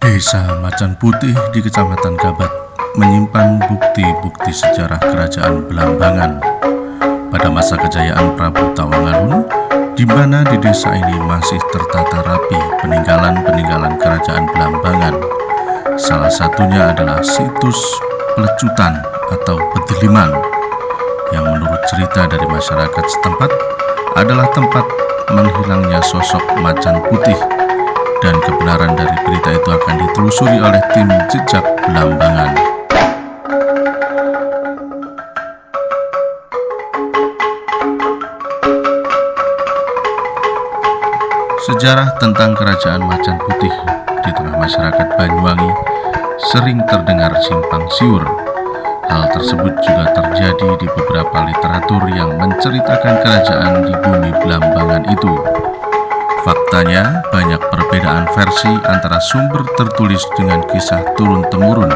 Desa Macan Putih di Kecamatan Gabat menyimpan bukti-bukti sejarah Kerajaan Belambangan pada masa kejayaan Prabu Tawangalun, di mana di desa ini masih tertata rapi peninggalan-peninggalan Kerajaan Belambangan. Salah satunya adalah situs Pelecutan atau Pediliman, yang menurut cerita dari masyarakat setempat adalah tempat menghilangnya sosok macan putih, dan kebenaran dari berita itu akan ditelusuri oleh tim jejak Belambangan. Sejarah tentang Kerajaan Macan Putih di tengah masyarakat Banyuwangi sering terdengar simpang siur. Hal tersebut juga terjadi di beberapa literatur yang menceritakan kerajaan di bumi Belambangan itu. Faktanya, banyak perbedaan versi antara sumber tertulis dengan kisah turun-temurun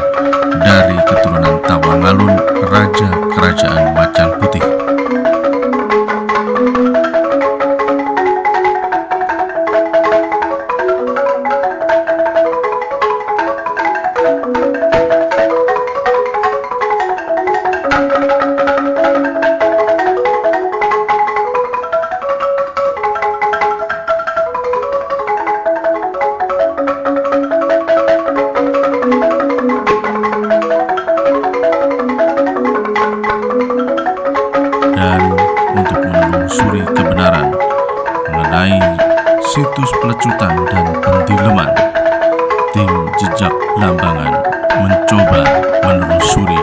dari keturunan Tawangalun, Raja Kerajaan Macan Putih. Dan untuk menelusuri kebenaran mengenai situs Pelecutan dan Pendiliman, tim jejak Belambangan mencoba menelusuri.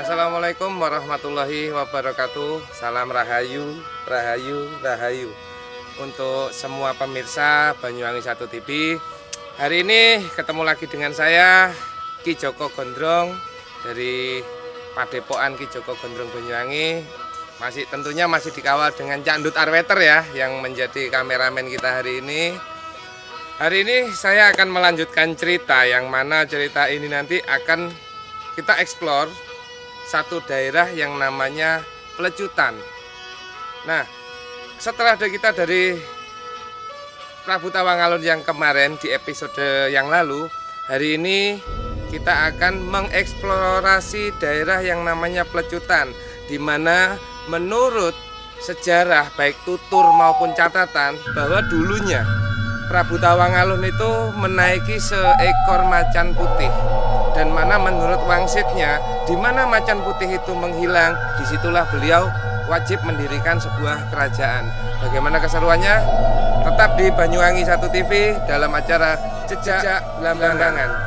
Assalamualaikum warahmatullahi wabarakatuh. Salam rahayu, rahayu, rahayu untuk semua pemirsa Banyuwangi 1 TV. Hari ini ketemu lagi dengan saya, Ki Joko Gondrong, dari Padepokan Ki Joko Gondrong Banyuwangi. Tentunya masih dikawal dengan Cak Ndut Arweter ya, yang menjadi kameramen kita hari ini. Hari ini saya akan melanjutkan cerita, yang mana cerita ini nanti akan kita eksplor satu daerah yang namanya Pelecutan. Nah, setelah kita dari Prabu Tawangalun yang kemarin di episode yang lalu, hari ini kita akan mengeksplorasi daerah yang namanya Pelecutan, di mana menurut sejarah baik tutur maupun catatan bahwa dulunya Prabu Tawangalun itu menaiki seekor macan putih, dan mana menurut wangsitnya, di mana macan putih itu menghilang, disitulah beliau wajib mendirikan sebuah kerajaan. Bagaimana keseruannya? Tetap di Banyuwangi 1 TV dalam acara Jejak Belambangan.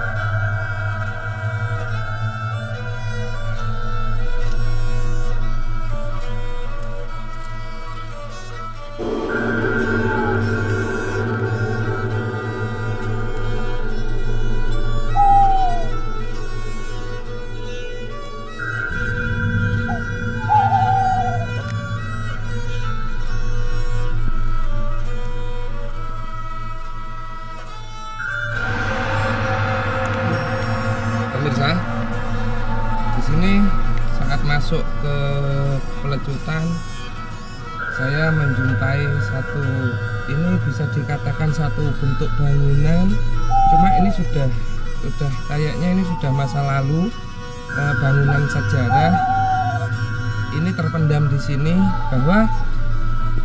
Pemirsa, di sini saat masuk ke Pelecutan, saya menjumpai ini bisa dikatakan satu bentuk bangunan. Cuma ini sudah kayaknya ini sudah masa lalu, bangunan sejarah. Ini terpendam di sini, bahwa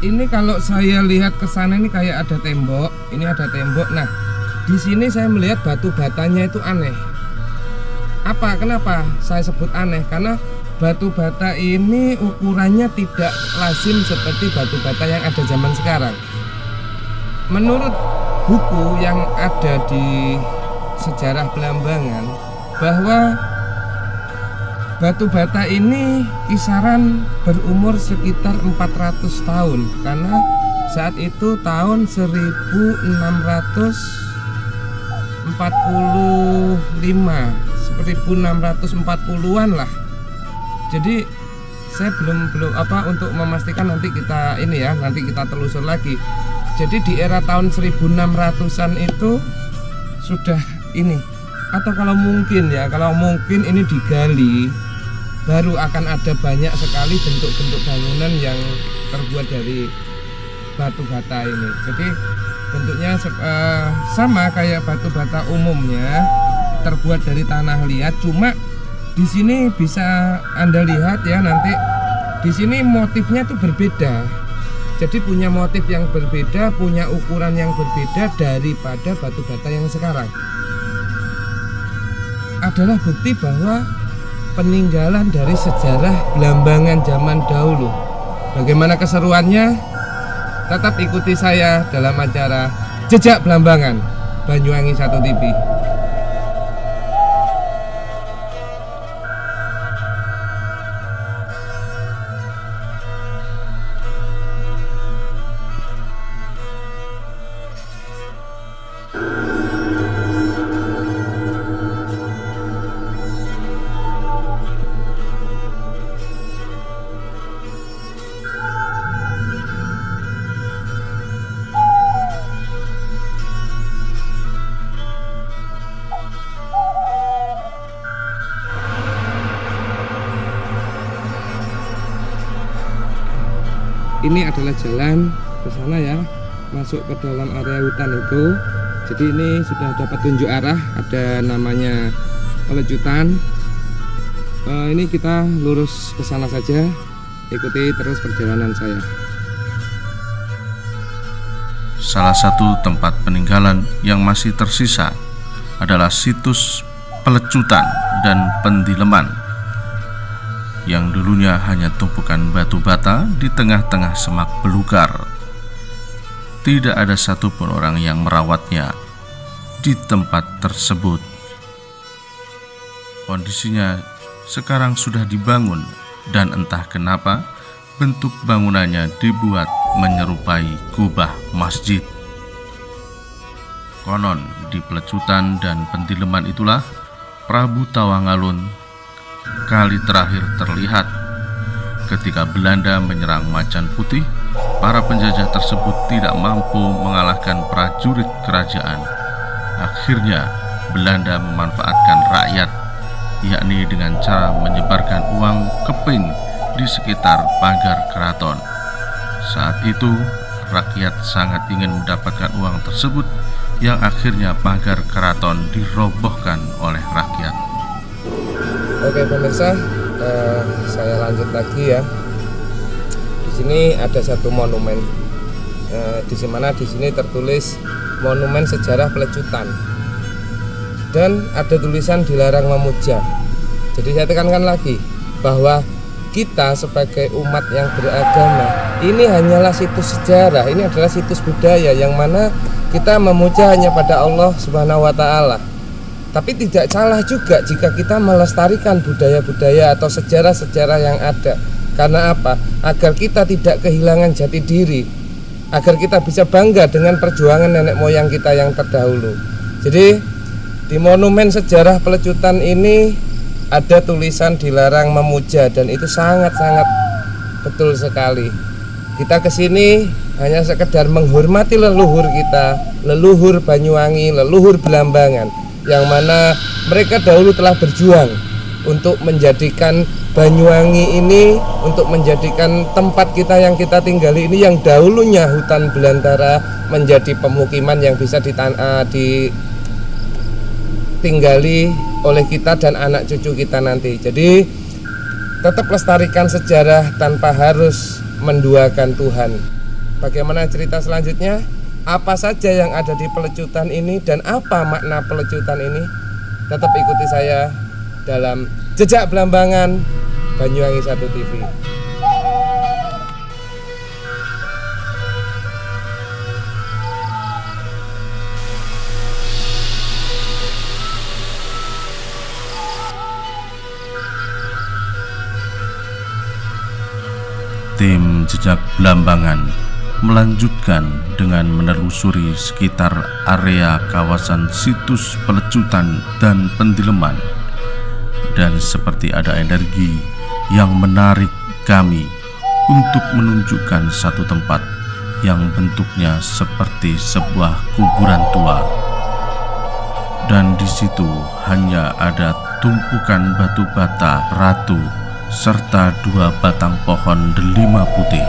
ini kalau saya lihat ke sana ini kayak ada tembok. Ini ada tembok. Nah, di sini saya melihat batu batanya itu aneh. Kenapa saya sebut aneh? Karena batu bata ini ukurannya tidak lazim seperti batu bata yang ada zaman sekarang. Menurut buku yang ada di sejarah Belambangan, bahwa Batu bata ini kisaran berumur sekitar 400 tahun, karena saat itu tahun 1645, 1640-an lah. Jadi saya belum untuk memastikan, nanti kita telusur lagi. Jadi di era tahun 1600-an itu sudah ini, atau kalau mungkin ini digali, baru akan ada banyak sekali bentuk-bentuk bangunan yang terbuat dari batu bata ini. Jadi bentuknya sama kayak batu bata umumnya, terbuat dari tanah liat. Cuma di sini bisa Anda lihat ya, nanti di sini motifnya itu berbeda. Jadi punya motif yang berbeda, punya ukuran yang berbeda daripada batu bata yang sekarang. Adalah bukti bahwa peninggalan dari sejarah Blambangan zaman dahulu. Bagaimana keseruannya? Tetap ikuti saya dalam acara Jejak Blambangan Banyuwangi 1 TV. Ini adalah jalan ke sana ya, masuk ke dalam area hutan itu. Jadi ini sudah dapat tunjuk arah, ada namanya Pelecutan. Ini kita lurus ke sana saja, ikuti terus perjalanan saya. Salah satu tempat peninggalan yang masih tersisa adalah situs Pelecutan dan Pendileman, yang dulunya hanya tumpukan batu bata di tengah-tengah semak belukar. Tidak ada satupun orang yang merawatnya di tempat tersebut. Kondisinya sekarang sudah dibangun, dan entah kenapa bentuk bangunannya dibuat menyerupai kubah masjid. Konon di Pelecutan dan Pendileman itulah Prabu Tawangalun kali terakhir terlihat. Ketika Belanda menyerang Macan Putih, para penjajah tersebut tidak mampu mengalahkan prajurit kerajaan. Akhirnya Belanda memanfaatkan rakyat, yakni dengan cara menyebarkan uang keping di sekitar pagar keraton. Saat itu rakyat sangat ingin mendapatkan uang tersebut, yang akhirnya pagar keraton dirobohkan oleh rakyat. Oke pemirsa, saya lanjut lagi ya. Di sini ada satu monumen, di sini tertulis Monumen Sejarah Pelecutan, dan ada tulisan dilarang memuja. Jadi saya tekankan lagi bahwa kita sebagai umat yang beragama, ini hanyalah situs sejarah, ini adalah situs budaya yang mana kita memuja hanya pada Allah Subhanahu wa Ta'ala. Tapi tidak salah juga jika kita melestarikan budaya-budaya atau sejarah-sejarah yang ada. Karena apa? Agar kita tidak kehilangan jati diri, agar kita bisa bangga dengan perjuangan nenek moyang kita yang terdahulu. Jadi di Monumen Sejarah Pelecutan ini ada tulisan dilarang memuja, dan itu sangat-sangat betul sekali. Kita kesini hanya sekedar menghormati leluhur kita, leluhur Banyuwangi, leluhur Blambangan, yang mana mereka dahulu telah berjuang untuk menjadikan Banyuwangi ini, untuk menjadikan tempat kita yang kita tinggali ini, yang dahulunya hutan belantara, menjadi pemukiman yang bisa ditinggali oleh kita dan anak cucu kita nanti. Jadi tetap lestarikan sejarah tanpa harus menduakan Tuhan. Bagaimana cerita selanjutnya? Apa saja yang ada di Pelecutan ini dan apa makna Pelecutan ini? Tetap ikuti saya dalam Jejak Blambangan Banyuwangi 1 TV. Tim Jejak Blambangan melanjutkan dengan menelusuri sekitar area kawasan situs pelecutan dan pendileman. Dan seperti ada energi yang menarik kami untuk menunjukkan satu tempat yang bentuknya seperti sebuah kuburan tua. Dan di situ hanya ada tumpukan batu bata ratu serta 2 batang pohon delima putih.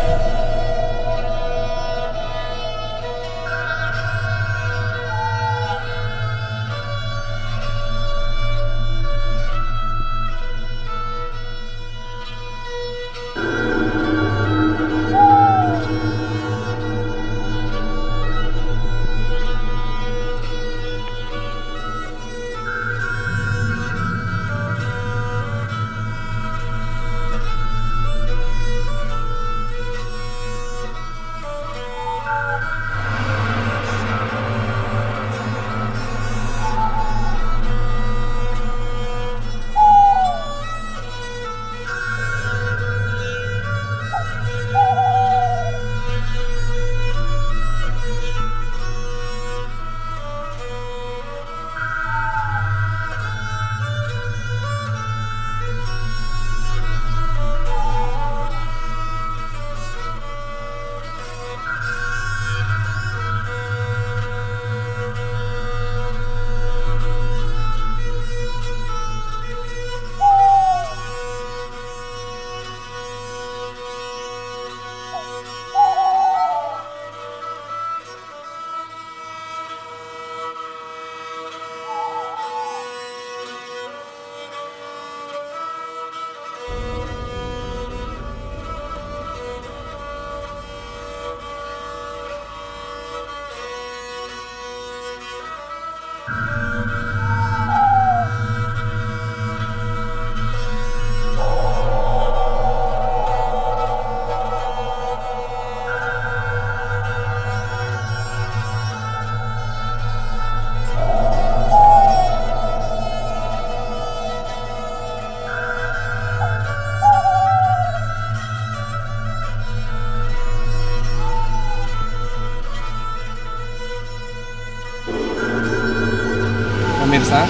Pemirsa,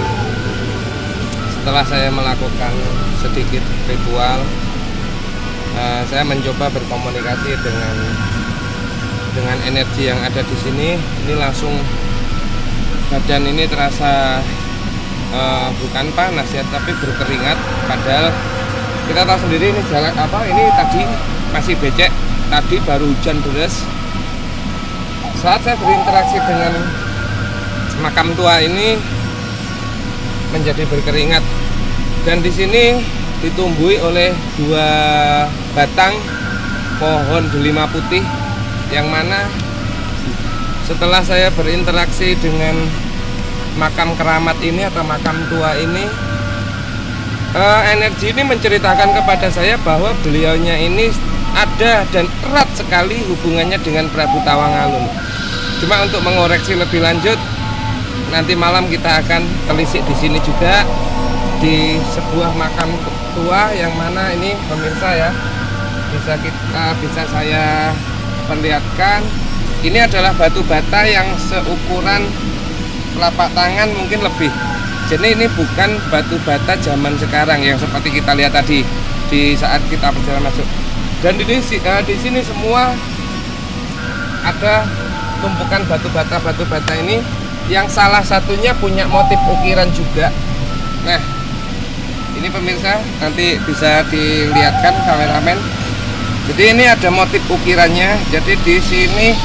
setelah saya melakukan sedikit ritual, saya mencoba berkomunikasi dengan energi yang ada di sini. Ini langsung badan ini terasa bukan panas ya, tapi berkeringat. Padahal kita tahu sendiri ini jalan ini tadi masih becek, tadi baru hujan deras. Saat saya berinteraksi dengan makam tua ini menjadi berkeringat, dan di sini ditumbuhi oleh 2 batang pohon delima putih, yang mana setelah saya berinteraksi dengan makam keramat ini atau makam tua ini, energi ini menceritakan kepada saya bahwa beliaunya ini ada dan erat sekali hubungannya dengan Prabu Tawangalun. Cuma untuk mengoreksi lebih lanjut, nanti malam kita akan telisik di sini juga, di sebuah makam tua, yang mana ini pemirsa ya, bisa saya perlihatkan. Ini adalah batu bata yang seukuran telapak tangan mungkin lebih. Jadi ini bukan batu bata zaman sekarang yang seperti kita lihat tadi di saat kita perjalanan masuk. Dan di sini semua ada tumpukan batu bata ini, yang salah satunya punya motif ukiran juga. Nah, ini pemirsa, nanti bisa dilihatkan kameramen. Jadi ini ada motif ukirannya. Jadi di sini,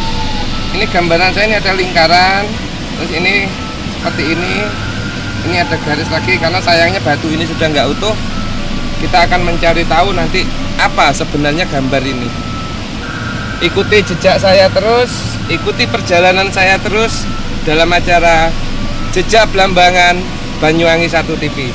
ini gambaran saya, ini ada lingkaran, terus ini seperti ini ada garis lagi, karena sayangnya batu ini sudah nggak utuh. Kita akan mencari tahu nanti apa sebenarnya gambar ini. Ikuti jejak saya terus, ikuti perjalanan saya terus dalam acara Jejak Blambangan Banyuwangi 1 TV.